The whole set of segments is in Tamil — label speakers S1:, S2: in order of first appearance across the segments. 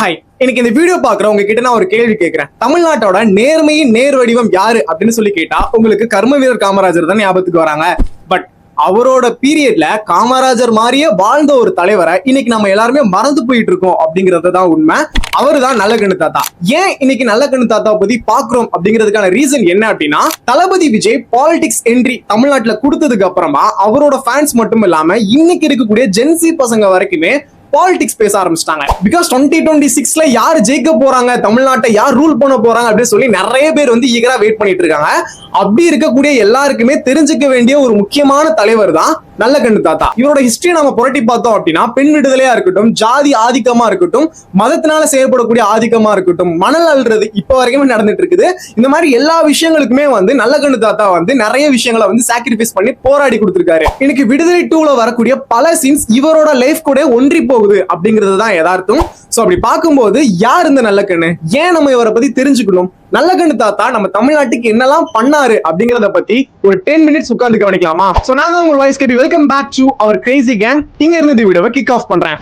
S1: ஹாய், எனக்கு இந்த வீடியோ பாக்குற உங்ககிட்ட நான் ஒரு கேள்வி கேட்கிறேன். தமிழ்நாட்டோட நேர்மையின் நேர் வடிவம் யாரு அப்படின்னு சொல்லி கேட்டா உங்களுக்கு கர்ம வீரர் காமராஜர் தான் ஞாபகத்துக்கு வராங்க. பட் அவரோட பீரியட்ல காமராஜர் மாதிரியே வாழ்ந்த ஒரு தலைவரை இன்னைக்கு நம்ம எல்லாருமே மறந்து போயிட்டு இருக்கோம் அப்படிங்கறது தான் உண்மை. அவரு தான் நல்லகண்ணு தாத்தா. ஏன் இன்னைக்கு நல்லகண்ணு தாத்தா பத்தி பாக்குறோம் அப்படிங்கிறதுக்கான ரீசன் என்ன அப்படின்னா, தளபதி விஜய் பாலிடிக்ஸ் என்ட்ரி தமிழ்நாட்டுல கொடுத்ததுக்கு அப்புறமா அவரோட ஃபேன்ஸ் மட்டும் இல்லாம இன்னைக்கு இருக்கக்கூடிய ஜென்சி பசங்க வரைக்குமே பாலிடிக்ஸ் பேச ஆரம்பிச்சிட்டாங்க. பிகாஸ் 2026ல யார் ஜெயிக்க போறாங்க, தமிழ்நாட்டை யார் ரூல் பண்ண போறாங்க அப்படின்னு சொல்லி நிறைய பேர் வந்து ஈகரா வெயிட் பண்ணிட்டு இருக்காங்க. அப்படி இருக்கக்கூடிய எல்லாருக்குமே தெரிஞ்சுக்க வேண்டிய ஒரு முக்கியமான தலைவர் தான் நல்லகண்ணு தாத்தா. இவரோட ஹிஸ்டரி நம்ம புரட்டி பார்த்தோம் அப்படின்னா, பெண் விடுதலையா இருக்கட்டும், ஜாதி ஆதிக்கமா இருக்கட்டும், மதத்தினால செயல்படக்கூடிய ஆதிக்கமா இருக்கட்டும், மணல் அள்ளுறது இப்ப வரைக்குமே நடந்துட்டு இருக்குது. இந்த மாதிரி எல்லா விஷயங்களுக்குமே வந்து நல்லகண்ணு தாத்தா வந்து நிறைய விஷயங்களை வந்து சாக்ரிஃபைஸ் பண்ணி போராடி கொடுத்திருக்காரு. இன்னைக்கு விடுதலை 2ல வரக்கூடிய பல சீன்ஸ் இவரோட லைஃப் கூட ஒன்றி போகுது அப்படிங்கிறது தான் யதார்த்தம். சோ அப்படி பார்க்கும்போது யார் இந்த நல்லகண்ணு, ஏன் நம்ம இவரை பத்தி தெரிஞ்சுக்கணும், நல்லகண்ணு தாத்தா நம்ம தமிழ்நாட்டுக்கு என்னெல்லாம் பண்ணாரு அப்படிங்கறத பத்தி ஒரு 10 மினிட்ஸ் உட்கார்ந்து கவனிக்கலாமா? சோ நான் தான் உங்க வாய்ஸ் கேட்டு welcome back to our crazy gang. இங்க இருந்து இந்த வீடியோவை கிக் ஆஃப் பண்றேன்.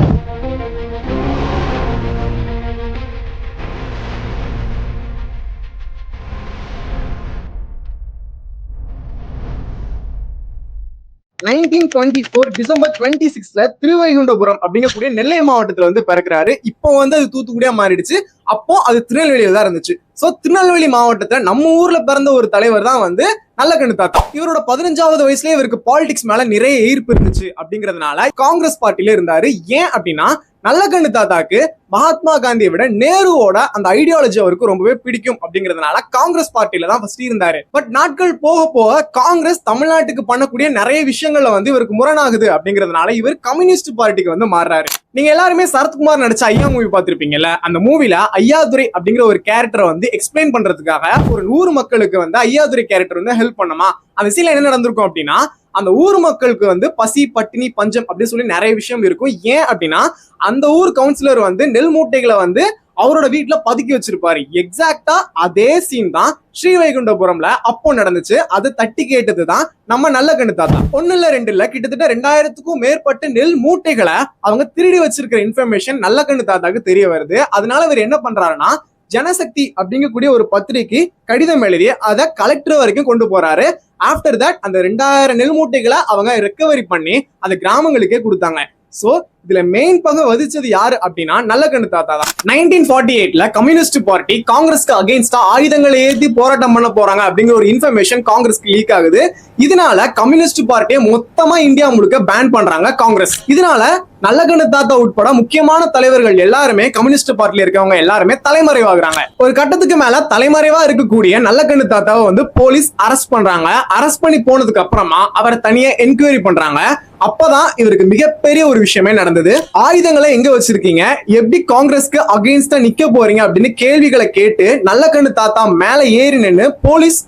S1: டிசம்பர் 26ல திருவைகுண்டபுரம் அப்படிங்கக்கூடிய நெல்லை மாவட்டத்துல வந்து பிறக்கிறாரு. இப்போ வந்து அது தூத்துக்குடியா மாறிடுச்சு. அப்போ அது திருநெல்வேலியில தான் இருந்துச்சு. சோ திருநெல்வேலி மாவட்டத்துல நம்ம ஊர்ல பிறந்த ஒரு தலைவர் தான் வந்து நல்லகண்ணு தாத்தா. இவரோட 15வது வயசுலயே இவருக்கு பாலிடிக்ஸ் மேல நிறைய ஈர்ப்பு இருந்துச்சு அப்படிங்கறதுனால காங்கிரஸ் பார்ட்டில இருந்தாரு. ஏன் அப்படின்னா, நல்லகண்ணு தாத்தாக்கு மகாத்மா காந்தியை விட நேருவோட அந்த ஐடியாலஜி அவருக்கு ரொம்பவே பிடிக்கும் அப்படிங்கறதுனால காங்கிரஸ் பார்ட்டில தான் ஃபர்ஸ்ட் இருந்தாரு. பட் நாட்கள் போக போக காங்கிரஸ் தமிழ்நாட்டுக்கு பண்ணக்கூடிய நிறைய விஷயங்கள்ல வந்து இவருக்கு முரணாகுது அப்படிங்கறதுனால இவர் கம்யூனிஸ்ட் பார்ட்டிக்கு வந்து மாறுறாரு. நீங்க எல்லாருமே சரத்குமார் நடிச்ச ஐயா மூவி பார்த்திருப்பீங்கல்ல. அந்த மூவில ஐயாதுரை அப்படிங்கிற ஒரு கேரக்டரை வந்து எக்ஸ்பிளைன் பண்றதுக்காக ஒரு 100 மக்களுக்கு வந்து ஐயாதுரை கேரக்டர் வந்து ஹெல்ப் பண்ணுமா. அந்த சீன்ல என்ன நடந்திருக்கும் அப்படின்னா, அந்த ஊர் மக்களுக்கு வந்து பசி பட்டினி பஞ்சம் அப்படின்னு சொல்லி நிறைய விஷயம் இருக்கும். ஏன் அப்படின்னா, அந்த ஊர் கவுன்சிலர் வந்து நெல் மூட்டைகளை வந்து அவரோட வீட்டுல பதுக்கி வச்சிருப்பாரு. எக்ஸாக்டா அதே சீன் தான் ஸ்ரீவைகுண்டபுரம்ல அப்போ நடந்துச்சு. அது தட்டி கேட்டதுதான் நம்ம நல்லகண்ணு தாத்தா. 1 இல்ல 2 இல்ல, கிட்டத்தட்ட 2000க்கும் மேற்பட்ட நெல் மூட்டைகளை அவங்க திருடி வச்சிருக்கிற இன்ஃபர்மேஷன் நல்லகண்ணு தாத்தாக்கு தெரிய வருது. அதனால இவர் என்ன பண்றாருன்னா, ஜனசக்தி அப்படிங்கக்கூடிய ஒரு பத்திரிகை கடிதம் எழுதி அதை கலெக்டர் வரைக்கும் கொண்டு போறாரு. ஆஃப்டர் தட் அந்த 2000 நெல் மூட்டைகளை அவங்க ரெக்கவரி பண்ணி அந்த கிராமங்களுக்கே கொடுத்தாங்க. சோ இதுல மெயின் பங்கு வகிச்சது யாரு அப்படின்னா நல்லகண்ணு தாத்தா தான். 1948ல கம்யூனிஸ்ட் பார்ட்டி காங்கிரஸ்க்கு அகைன்ஸ்டா ஆயுதங்களை ஏற்றி போராட்டம் பண்ண போறாங்க அப்படிங்கிற ஒரு இன்ஃபர்மேஷன் காங்கிரஸ்க்கு லீக் ஆகுது. இதனால கம்யூனிஸ்ட் பார்ட்டியை மொத்தமா இந்தியா முழுக்க பேன் பண்றாங்க காங்கிரஸ். இதனால நல்லகண்ணு தாத்தா உட்பட முக்கியமான தலைவர்கள் எல்லாருமே கம்யூனிஸ்ட் பார்ட்டில இருக்கவங்க எல்லாருமே தலைமறைவாகிறாங்க. ஒரு கட்டத்துக்கு மேல தலைமறைவா இருக்கக்கூடிய நல்லகண்ணு தாத்தாவை வந்து போலீஸ் அரெஸ்ட் பண்றாங்க. அரெஸ்ட் பண்ணி போனதுக்கு அப்புறமா அவரை தனியா என்கொயரி பண்றாங்க. அப்பதான் இவருக்கு மிகப்பெரிய ஒரு விஷயமே நடந்தது. ஆயுதங்களை எங்க வச்சிருக்கீங்க, எப்படி காங்கிரஸ்க்கு அகைன்ஸ்டா நிக்க போறீங்க அப்படின்னு கேள்விகளை கேட்டு நல்லகண்ணு தாத்தா மேல ஏறி நின்று போலீஸ்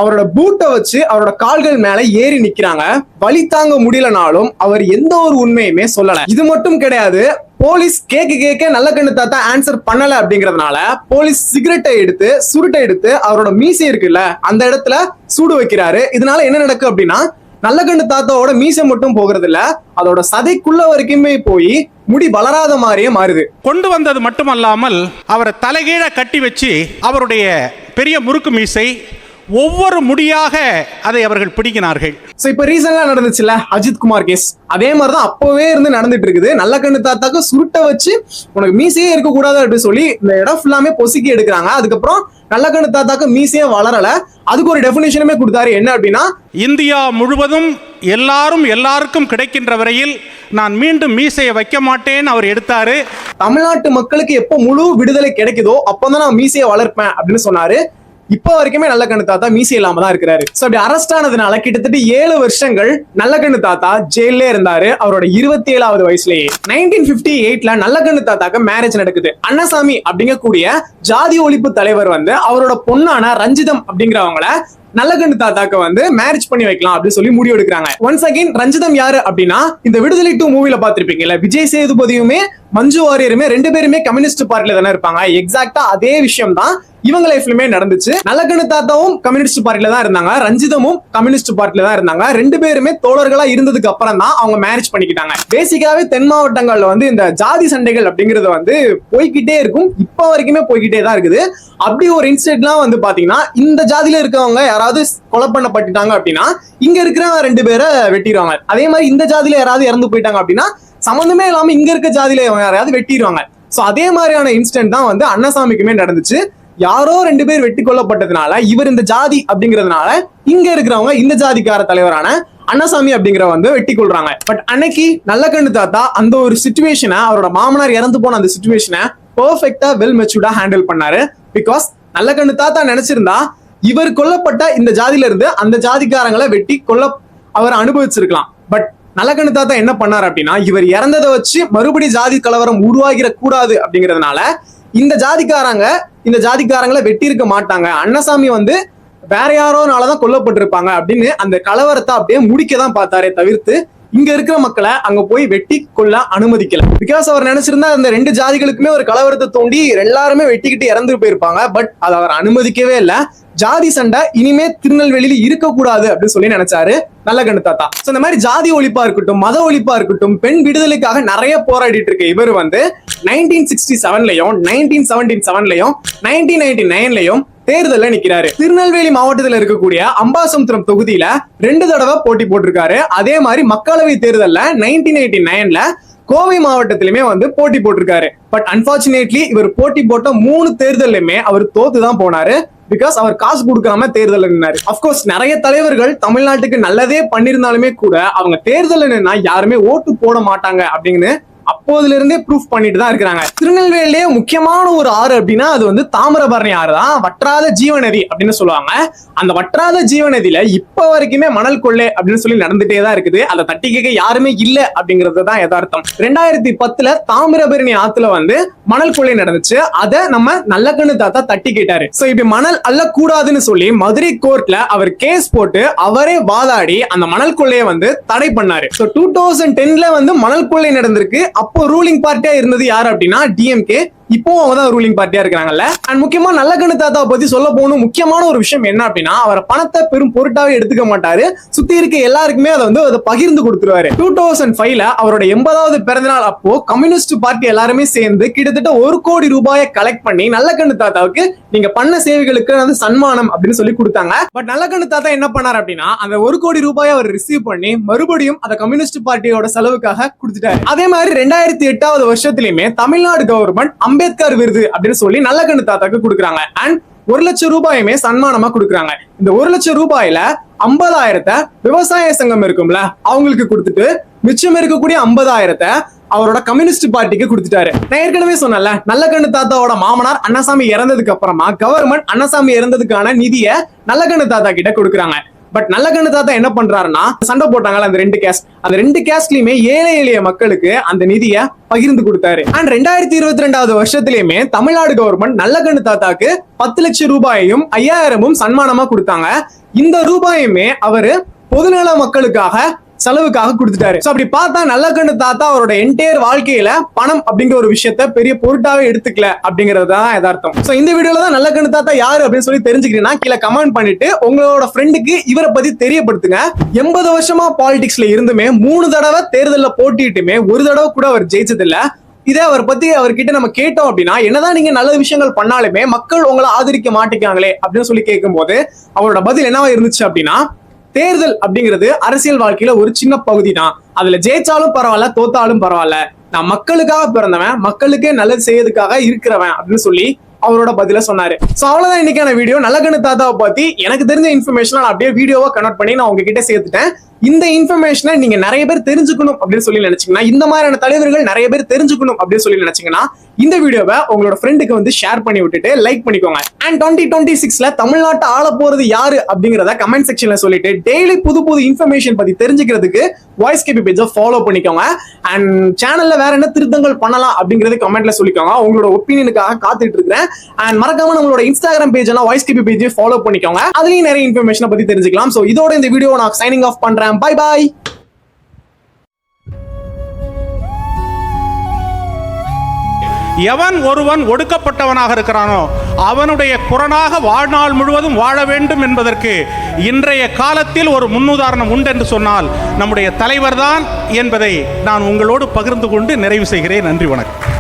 S1: அவரோட பூட்டை வச்சு அவரோட கால்கள் மேல ஏறி நிக்கிறாங்க. வலி தாங்க முடியலனாலும் அவர் எந்த ஒரு உண்மையுமே சொல்லல. இது மட்டும் கிடையாது, போலீஸ் கேட்க நல்லகண்ணு தாத்தா ஆன்சர் பண்ணல அப்படிங்கறதுனால போலீஸ் சிகரெட்டை எடுத்து சுருட்டை எடுத்து அவரோட மீசை இருக்குல்ல அந்த இடத்துல சூடு வைக்கிறாரு. இதனால என்ன நடக்கு அப்படின்னா, நல்லகண்ணு தாத்தாவோட மீசை மட்டும் போகிறது இல்ல, அதோட சதைக்குள்ள வரைக்குமே போய் முடி வளராத மாதிரியே மாறுது.
S2: கொண்டு வந்தது மட்டுமல்லாமல் அவரை தலைகீழ கட்டி வச்சு அவருடைய பெரிய முறுக்கு மீசை ஒவ்வொரு முடியாக அதை அவர்கள் பிடிக்கினார்கள்.
S1: சோ இப்ப ரீசன்டா நடந்துச்சுல அஜித் குமார் கேஸ், அதே மாதிரிதான் அப்பவே இருந்து நடந்துட்டு இருக்குது. நல்லகண்ணு தாத்தாக்கு சுருட்ட வச்சு உனக்கு மீசையே இருக்க கூடாது அப்படின்னு சொல்லி இந்த இடம் ஃபுல்லாமே பொசுக்கி எடுக்கிறாங்க. அதுக்கப்புறம் நல்லகண்ணு தாத்தாக்கு மீசையே வளரல. அதுக்கு ஒரு டெபினிஷனுமே கொடுத்தாரு. என்ன அப்படின்னா,
S2: இந்தியா முழுவதும் எல்லாருக்கும் கிடைக்கின்ற வரையில் நான் மீண்டும் மீசையை வைக்க மாட்டேன்னு அவர் எடுத்தாரு.
S1: தமிழ்நாட்டு மக்களுக்கு எப்போ முழு விடுதலை கிடைக்குதோ அப்பதான் நான் மீசையை வளர்ப்பேன் அப்படின்னு சொன்னாரு. இப்ப வரைக்குமே நல்லகண்ணு தாத்தா மீசி இல்லாம தான் இருக்கிறாரு. சோ அப்படி அரெஸ்ட் ஆனதுனால கிட்டத்தட்ட 7 வருஷங்கள் நல்லகண்ணு தாத்தா ஜெயிலே இருந்தாரு. அவரோட 27வது வயசுலயே 1958ல நல்லகண்ணு தாத்தாக்கு மேரேஜ் நடக்குது. அண்ணசாமி அப்படிங்கக்கூடிய ஜாதி ஒழிப்பு தலைவர் வந்து அவரோட பொண்ணான ரஞ்சிதம் அப்படிங்கிறவங்கள நல்லகண்ணு தாத்தாக்கு வந்து மேரேஜ் பண்ணி வைக்கலாம் அப்படின்னு சொல்லி முடிவு எடுக்கிறாங்க. ஒன்ஸ் அகைன் ரஞ்சிதம் யாரு அப்படின்னா, இந்த விடுதலை 2 மூவில பாத்திருப்பீங்கல்ல, விஜய் சேதுபதியுமே மஞ்சு வாரியருமே 2 பேருமே கம்யூனிஸ்ட் பார்ட்டில தானே இருப்பாங்க. எக்ஸாக்டா அதே விஷயம் தான் இவங்க லைஃப்லயுமே நடந்துச்சு. நல்லக்கண்ணு தாத்தாவும் கம்யூனிஸ்ட் பார்ட்டில தான் இருந்தாங்க, ரஞ்சிதமும் கம்யூனிஸ்ட் பார்ட்டில தான் இருந்தாங்க. ரெண்டு பேருமே தோழர்களா இருந்ததுக்கு அப்புறம் தான் அவங்க மேரேஜ் பண்ணிக்கிட்டாங்க. பேசிக்காவே தென் மாவட்டங்கள்ல வந்து இந்த ஜாதி சண்டைகள் அப்படிங்கறது வந்து போய்கிட்டே இருக்கும், இப்ப வரைக்குமே போய்கிட்டே தான் இருக்குது. அப்படி ஒரு இன்சிடென்ட்லாம் வந்து பாத்தீங்கன்னா இந்த ஜாதியில இருக்கவங்க யாராவது கொலை பண்ணப்பட்டுட்டாங்க அப்படின்னா இங்க இருக்கிற ரெண்டு பேரை வெட்டிடுவாங்க. அதே மாதிரி இந்த ஜாதியில யாராவது இறந்து போயிட்டாங்க அப்படின்னா சம்பந்தமே இல்லாம இங்க இருக்க ஜாதியில யாராவது வெட்டிடுவாங்க. சோ அதே மாதிரியான இன்சிடென்ட் தான் வந்து அன்னசாமிக்குமே நடந்துச்சு. யாரோ ரெண்டு பேர் வெட்டி கொல்லப்பட்டதுனால இவர் இந்த ஜாதி அப்படிங்கறதுனால இங்க இருக்கிறவங்க இந்த ஜாதிக்கார தலைவரான அன்னசாமி அப்படிங்கிற வந்து வெட்டி கொள்றாங்க. பட் அன்னைக்கு நல்லக்கண்ணு தாத்தா அந்த ஒரு சிச்சுவேஷனை, அவரோட மாமனார் இறந்து போன அந்த சிச்சுவேஷனை பெர்ஃபெக்ட்டா வெல் மெச்சூர்டா ஹேண்டில் பண்ணாரு. பிகாஸ் நல்லக்கண்ணு தாத்தா நினைச்சிருந்தா இவர் கொல்லப்பட்ட இந்த ஜாதியில இருந்து அந்த ஜாதிக்காரங்களை வெட்டி கொல்ல அவர் அனுபவிச்சிருக்கலாம். பட் நல்லக்கண்ணு தாத்தா என்ன பண்ணாரு அப்படின்னா, இவர் இறந்ததை வச்சு மறுபடி ஜாதி கலவரம் உருவாகிற கூடாது அப்படிங்கறதுனால இந்த ஜாதிக்காரங்களை வெட்டி இருக்க மாட்டாங்க, அன்னசாமி வந்து வேற யாரோனாலதான் கொல்லப்பட்டிருப்பாங்க அப்படின்னு அந்த கலவரத்தை அப்படியே முடிக்கதான் பார்த்தாரே தவிர்த்து இங்க இருக்கிற மக்களை அங்க போய் வெட்டி கொள்ள அனுமதிக்கல. பிகாஸ் அவர் நினைச்சிருந்தா அந்த ரெண்டு ஜாதிகளுக்குமே ஒரு கலவரத்தை தோண்டி எல்லாருமே வெட்டிக்கிட்டு இறந்து போயிருப்பாங்க. பட் அதை அவர் அனுமதிக்கவே இல்லை. ஜாதி சண்டை இனிமே திருநெல்வேலியில இருக்கக்கூடாது அப்படின்னு சொல்லி நினைச்சாரு நல்லக்கண்ணு தாத்தா. இந்த மாதிரி ஜாதி ஒழிப்பா இருக்கட்டும், மத ஒழிப்பா இருக்கட்டும், பெண் விடுதலைக்காக நிறைய போராடிட்டு இருக்க இவர் வந்து 1967லயும் 1977லயும் 1999லயும் தேர்தல்ல நிக்கிறாரு. திருநெல்வேலி மாவட்டத்தில் இருக்கக்கூடிய அம்பாசமுத்திரம் தொகுதியில 2 தடவை போட்டி போட்டிருக்காரு. அதே மாதிரி மக்களவை தேர்தல்ல 1989ல கோவை மாவட்டத்திலுமே வந்து போட்டி போட்டிருக்காரு. பட் அன்பார்ச்சுனேட்லி இவர் போட்டி போட்ட 3 தேர்தலுமே அவர் தோத்துதான் போனாரு. பிகாஸ் அவர் காசு கொடுக்காம தேர்தல் நின்னாரு. அப்கோர்ஸ் நிறைய தலைவர்கள் தமிழ்நாட்டுக்கு நல்லதே பண்ணிருந்தாலுமே கூட அவங்க தேர்தல் நின்னா யாருமே ஓட்டு போட மாட்டாங்க அப்படின்னு அப்போதுல இருந்தே ப்ரூஃப் பண்ணிட்டு தான் இருக்கிறாங்க. திருநெல்வேலியே முக்கியமான ஒரு ஆறு அப்படின்னா அது வந்து தாமிரபரணி ஆறு தான், வற்றாத ஜீவநதி அப்படின்னு சொல்லுவாங்க. அந்த வற்றாத ஜீவநதியில இப்ப வரைக்குமே மணல் கொள்ளை அப்படின்னு சொல்லி நடந்துட்டே தான் இருக்குது. அதை தட்டி கேட்க யாருமே இல்ல அப்படிங்கிறது தான் யதார்த்தம். 2010ல தாமிரபரணி ஆத்துல வந்து மணல் கொள்ளை நடந்துச்சு. அதை நம்ம நல்லக்கண்ணு தாத்தா தட்டி கேட்டாரு. சோ இப்படி மணல் அள்ளக்கூடாதுன்னு சொல்லி மதுரை கோர்ட்ல அவர் கேஸ் போட்டு அவரே வாதாடி அந்த மணல் கொள்ளையை வந்து தடை பண்ணாரு. 2010ல வந்து மணல் கொள்ளை நடந்திருக்கு. அப்போ ரூலிங் பார்ட்டியா இருந்தது யாரு அப்படின்னா டிஎம்கே. இப்போ அவங்க தான் ரூலிங் பார்ட்டியா இருக்காங்கல்ல. அண்ட் முக்கியமா நல்லக்கண்ணு தாத்தாவை பத்தி சொல்ல போகணும் முக்கியமான ஒரு விஷயம் என்ன அப்படின்னா, அவர் பணத்தை பெரும் பொருட்டாவே எடுத்துக்க மாட்டாரு. சுத்தி இருக்க எல்லாருக்குமே அதை வந்து அதை பகிர்ந்து கொடுத்துருவாரு. 2005ல அவரோட 80வது பிறந்தநாள் அப்போ கம்யூனிஸ்ட் பார்ட்டி எல்லாருமே சேர்ந்து கிட்டத்தட்ட 1 கோடி ரூபாயை கலெக்ட் பண்ணி நல்லக்கண்ணு தாத்தாவுக்கு நீங்க பண்ண சேவைகளுக்கு வந்து சன்மானம் அப்படின்னு சொல்லி கொடுத்தாங்க. பட் நல்லக்கண்ணு தாத்தா என்ன பண்ணாரு அப்படின்னா, அந்த 1 கோடி ரூபாயை அவர் ரிசீவ் பண்ணி மறுபடியும் அதை கம்யூனிஸ்ட் பார்ட்டியோட செலவுக்காக கொடுத்துட்டாரு. அதே மாதிரி 2008வது வருஷத்திலுமே தமிழ்நாடு கவர்மெண்ட் அம்பேத்கர் விருது அப்படின்னு சொல்லி நல்லக்கண்ணு தாத்தாக்கு கொடுக்குறாங்க. அண்ட் 1 லட்சம் ரூபாயுமே சன்மானமா கொடுக்குறாங்க. இந்த 1 லட்சம் ரூபாயில 50,000 விவசாய சங்கம் இருக்கும்ல அவங்களுக்கு கொடுத்துட்டு மிச்சம் இருக்கக்கூடிய 50,000 அவரோட கம்யூனிஸ்ட் பார்ட்டிக்கு கொடுத்துட்டாரு. நான் ஏற்கனவே சொன்னல நல்லக்கண்ணு தாத்தாவோட மாமனார் அன்னசாமி இறந்ததுக்கு அப்புறமா கவர்மெண்ட் அன்னசாமி இறந்ததுக்கான நிதியை நல்லக்கண்ணு தாத்தா கிட்ட கொடுக்குறாங்க. பட் நல்லக்கண்ணு தாத்தா என்ன பண்றாருன்னா, சண்டை போட்டாங்கல்ல அந்த 2 கேஸ்ட், அந்த 2 கேஸ்ட்லயுமே ஏழை எளிய மக்களுக்கு அந்த நிதியை பகிர்ந்து கொடுத்தாரு. அண்ட் 2022வது வருஷத்திலயுமே தமிழ்நாடு கவர்மெண்ட் நல்லக்கண்ணு தாத்தாக்கு 10 லட்சம் ரூபாயையும் 5,000 சன்மானமா கொடுத்தாங்க. இந்த ரூபாயுமே அவரு பொதுநல மக்களுக்காக செலவுக்காக கொடுத்துட்டாரு. அப்படி பார்த்தா நல்லக்கண்ணு தாத்தா அவரோட என்டையர் வாழ்க்கையில பணம் அப்படிங்கிற ஒரு விஷயத்த பெரிய பொருட்டாவே எடுத்துக்கல அப்படிங்கிறது தான் யதார்த்தம். சோ இந்த வீடியோல தான் நல்லக்கண்ணு தாத்தா யாரு அப்படின்னு சொல்லி தெரிஞ்சுக்கிட்டீங்கன்னா கீழே கமெண்ட் பண்ணிட்டு உங்களோட ஃப்ரெண்டுக்கு இவரை பத்தி தெரியப்படுத்துங்க. 80 வருஷமா பாலிடிக்ஸ்ல இருந்துமே 3 தடவை தேர்தல்ல போட்டிட்டுமே ஒரு தடவை கூட அவர் ஜெயிச்சது இல்ல. இதே அவர் பத்தி அவர்கிட்ட நம்ம கேட்டோம் அப்படின்னா, என்னதான் நீங்க நல்ல விஷயங்கள் பண்ணாலுமே மக்கள் உங்களை ஆதரிக்க மாட்டேங்காங்களே அப்படின்னு சொல்லி கேட்கும் போது அவரோட பதில் என்னவா இருந்துச்சு அப்படின்னா, தேர்தல் அப்படிங்கிறது அரசியல் வாழ்க்கையில ஒரு சின்ன பகுதி தான், அதுல ஜெயிச்சாலும் பரவாயில்ல தோத்தாலும் பரவாயில்ல, நான் மக்களுக்காக பிறந்தவன், மக்களுக்கே நல்லது செய்யறதுக்காக இருக்கிறவன் அப்படின்னு சொல்லி அவரோட பதில சொன்னாரு. சோ அவ்வளவுதான் இன்னைக்கான வீடியோ. நல்லக்கண்ணு தாத்தாவை பத்தி எனக்கு தெரிஞ்ச இன்ஃபர்மேஷன் நான் அப்படியே வீடியோவா கன்வெர்ட் பண்ணி நான் உங்ககிட்ட சேர்த்துட்டேன். இந்த இன்ஃபர்மேஷனை நீங்க நிறைய பேர் தெரிஞ்சுக்கணும் அப்படின்னு சொல்லி நினைச்சீங்கன்னா, இந்த மாதிரியான தலைவர்கள் நிறைய பேர் தெரிஞ்சுக்கணும் அப்படின்னு சொல்லி நினைச்சீங்கன்னா இந்த வீடியோவை உங்களோட ஃப்ரெண்டுக்கு வந்து ஷேர் பண்ணி விட்டுட்டு லைக் பண்ணிக்கோங்க. அண்ட் 2026ல தமிழ்நாட்டை ஆள போறது யாரு அப்படிங்கறத கமெண்ட் செக்ஷன்ல சொல்லிட்டு டெய்லி புது புது இன்ஃபர்மேஷன் பத்தி தெரிஞ்சுக்கிறதுக்கு வாய்ஸ் கேபி பேஜை ஃபாலோ பண்ணிக்கோங்க. அண்ட் சேனல்ல வேற என்ன திருத்தங்கள் பண்ணலாம் அப்படிங்கறது கமெண்ட்ல சொல்லிக்கோங்க. உங்களோட ஒப்பீனியனுக்காக காத்துட்டு இருக்கிறேன். அண்ட் மறக்காம நம்மளோட இன்ஸ்டாகிராம் பேஜ் எல்லாம் வாய்ஸ் கேபி பேஜை ஃபாலோ பண்ணிக்கோங்க. அதுலயும் நிறைய இன்ஃபர்மேஷனை பத்தி தெரிஞ்சுக்கலாம். சோ இதோட இந்த வீடியோ நான் சைனிங் ஆஃப் பண்றேன். Bye bye.
S2: எவன் ஒருவன் ஒடுக்கப்பட்டவனாக இருக்கிறானோ அவனுடைய குரலாக வாழ்நாள் முழுவதும் வாழ வேண்டும் என்பதற்கு இன்றைய காலத்தில் ஒரு முன்னுதாரணம் உண்டு என்று சொன்னால் நம்முடைய தலைவர்தான் என்பதை நான் உங்களோடு பகிர்ந்து கொண்டு நிறைவு செய்கிறேன். நன்றி, வணக்கம்.